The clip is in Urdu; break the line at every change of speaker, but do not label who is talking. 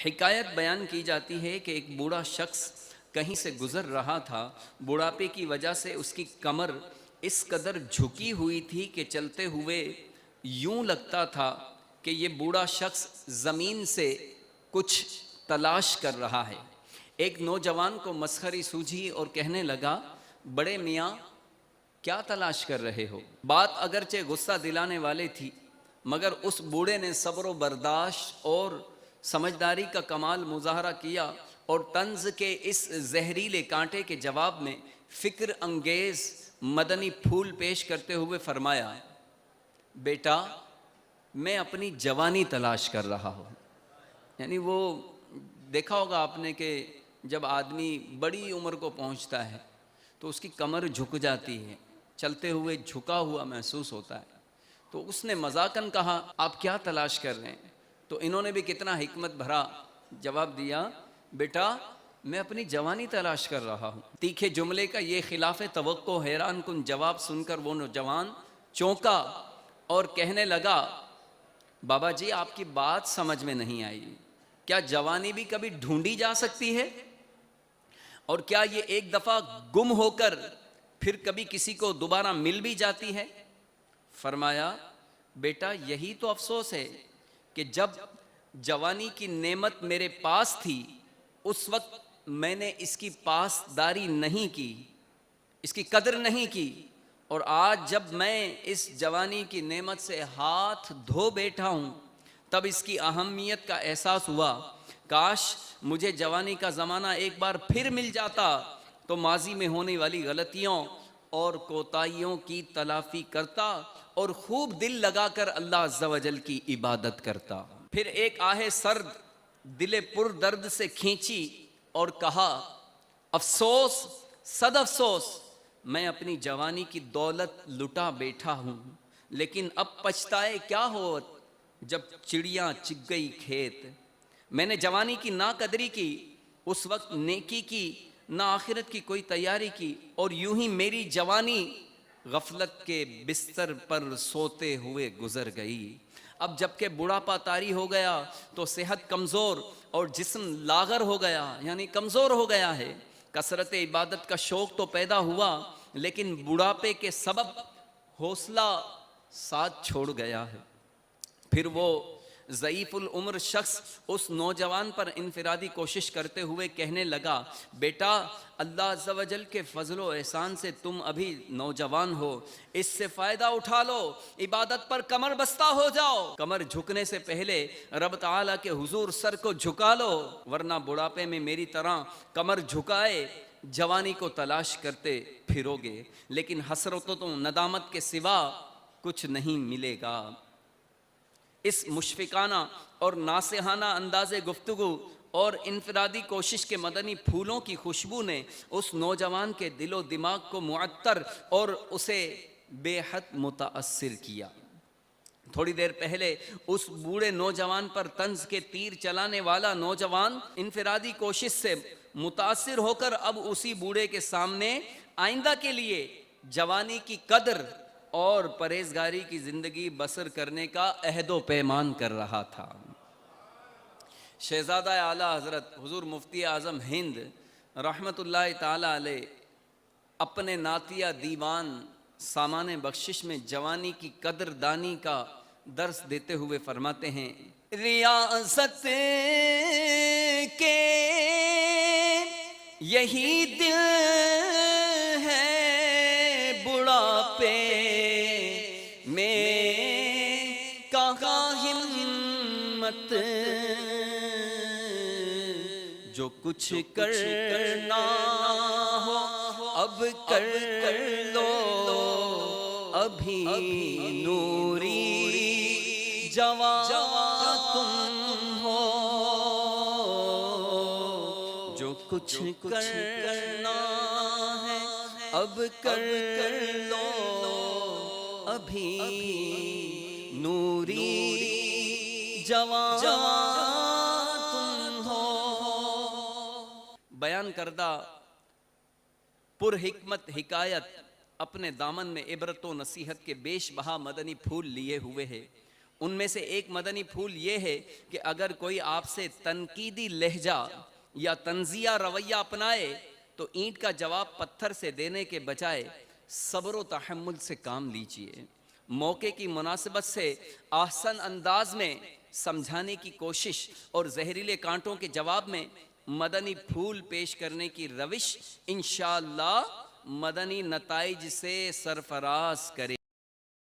حکایت بیان کی جاتی ہے کہ ایک بوڑھا شخص کہیں سے گزر رہا تھا۔ بوڑھاپے کی وجہ سے اس کی کمر اس قدر جھکی ہوئی تھی کہ چلتے ہوئے یوں لگتا تھا کہ یہ بوڑھا شخص زمین سے کچھ تلاش کر رہا ہے۔ ایک نوجوان کو مسخری سوجھی اور کہنے لگا، بڑے میاں کیا تلاش کر رہے ہو؟ بات اگرچہ غصہ دلانے والی تھی، مگر اس بوڑھے نے صبر و برداشت اور سمجھداری کا کمال مظاہرہ کیا اور طنز کے اس زہریلے کانٹے کے جواب میں فکر انگیز مدنی پھول پیش کرتے ہوئے فرمایا، بیٹا میں اپنی جوانی تلاش کر رہا ہوں۔ یعنی وہ دیکھا ہوگا آپ نے کہ جب آدمی بڑی عمر کو پہنچتا ہے تو اس کی کمر جھک جاتی ہے، چلتے ہوئے جھکا ہوا محسوس ہوتا ہے۔ تو اس نے مذاقاً کہا، آپ کیا تلاش کر رہے ہیں؟ تو انہوں نے بھی کتنا حکمت بھرا جواب دیا، بیٹا میں اپنی جوانی تلاش کر رہا ہوں۔ تیکھے جملے کا یہ خلاف توقع حیران کن جواب سن کر وہ نوجوان چونکا اور کہنے لگا، بابا جی آپ کی بات سمجھ میں نہیں آئی، کیا جوانی بھی کبھی ڈھونڈی جا سکتی ہے؟ اور کیا یہ ایک دفعہ گم ہو کر پھر کبھی کسی کو دوبارہ مل بھی جاتی ہے؟ فرمایا، بیٹا یہی تو افسوس ہے کہ جب جوانی کی نعمت میرے پاس تھی اس وقت میں نے اس کی پاسداری نہیں کی، اس کی قدر نہیں کی، اور آج جب میں اس جوانی کی نعمت سے ہاتھ دھو بیٹھا ہوں تب اس کی اہمیت کا احساس ہوا۔ کاش مجھے جوانی کا زمانہ ایک بار پھر مل جاتا تو ماضی میں ہونے والی غلطیوں اور کوتاہیوں کی تلافی کرتا اور خوب دل لگا کر اللہ عز و جل کی عبادت کرتا۔ پھر ایک آہ سرد دل پر درد سے کھینچی اور کہا، افسوس صد افسوس، میں اپنی جوانی کی دولت لٹا بیٹھا ہوں، لیکن اب پچھتائے کیا ہو جب چڑیاں چگ گئی کھیت۔ میں نے جوانی کی ناقدری کی، اس وقت نیکی کی نہ آخرت کی کوئی تیاری کی، اور یوں ہی میری جوانی غفلت کے بستر پر سوتے ہوئے گزر گئی۔ اب جب کہ بڑھاپا طاری ہو گیا تو صحت کمزور اور جسم لاغر ہو گیا، یعنی کمزور ہو گیا ہے۔ کثرت عبادت کا شوق تو پیدا ہوا لیکن بڑھاپے کے سبب حوصلہ ساتھ چھوڑ گیا ہے۔ پھر وہ ضعیف العمر شخص اس نوجوان پر انفرادی کوشش کرتے ہوئے کہنے لگا، بیٹا اللہ عز و جل کے فضل و احسان سے تم ابھی نوجوان ہو، اس سے فائدہ اٹھا لو، عبادت پر کمر بستہ ہو جاؤ۔ کمر جھکنے سے پہلے رب تعالیٰ کے حضور سر کو جھکا لو، ورنہ بڑھاپے میں میری طرح کمر جھکائے جوانی کو تلاش کرتے پھرو گے، لیکن حسرت و ندامت کے سوا کچھ نہیں ملے گا۔ اس مشفقانہ اور ناصحانہ انداز گفتگو اور انفرادی کوشش کے مدنی پھولوں کی خوشبو نے اس نوجوان کے دل و دماغ کو معطر اور اسے بے حد متاثر کیا۔ تھوڑی دیر پہلے اس بوڑھے نوجوان پر طنز کے تیر چلانے والا نوجوان انفرادی کوشش سے متاثر ہو کر اب اسی بوڑھے کے سامنے آئندہ کے لیے جوانی کی قدر اور پرہیزگاری کی زندگی بسر کرنے کا عہد و پیمان کر رہا تھا۔ شہزادہ اعلیٰ حضرت حضور مفتی اعظم ہند رحمت اللہ تعالی علیہ اپنے نعتیہ دیوان سامان بخشش میں جوانی کی قدر دانی کا درس دیتے ہوئے فرماتے ہیں، ریاست کے یہی دل ہے بڑھاپے میں کہاں ہمت، جو کچھ کرنا ہو اب کر لو، ابھی نوری جوان تم ہو، جو کچھ کرنا ہے اب کر لو، ابھی نوری جوان تم ہو۔ بیان کردہ پر حکمت حکایت اپنے دامن میں عبرت و نصیحت کے بیش بہا مدنی پھول لیے ہوئے ہے، ان میں سے ایک مدنی پھول یہ ہے کہ اگر کوئی آپ سے تنقیدی لہجہ یا طنزیہ رویہ اپنائے تو اینٹ کا جواب پتھر سے دینے کے بجائے صبر و تحمل سے کام لیجئے، موقع کی مناسبت سے احسن انداز میں سمجھانے کی کوشش اور زہریلے کانٹوں کے جواب میں مدنی پھول پیش کرنے کی روش انشاءاللہ مدنی نتائج سے سرفراز کرے۔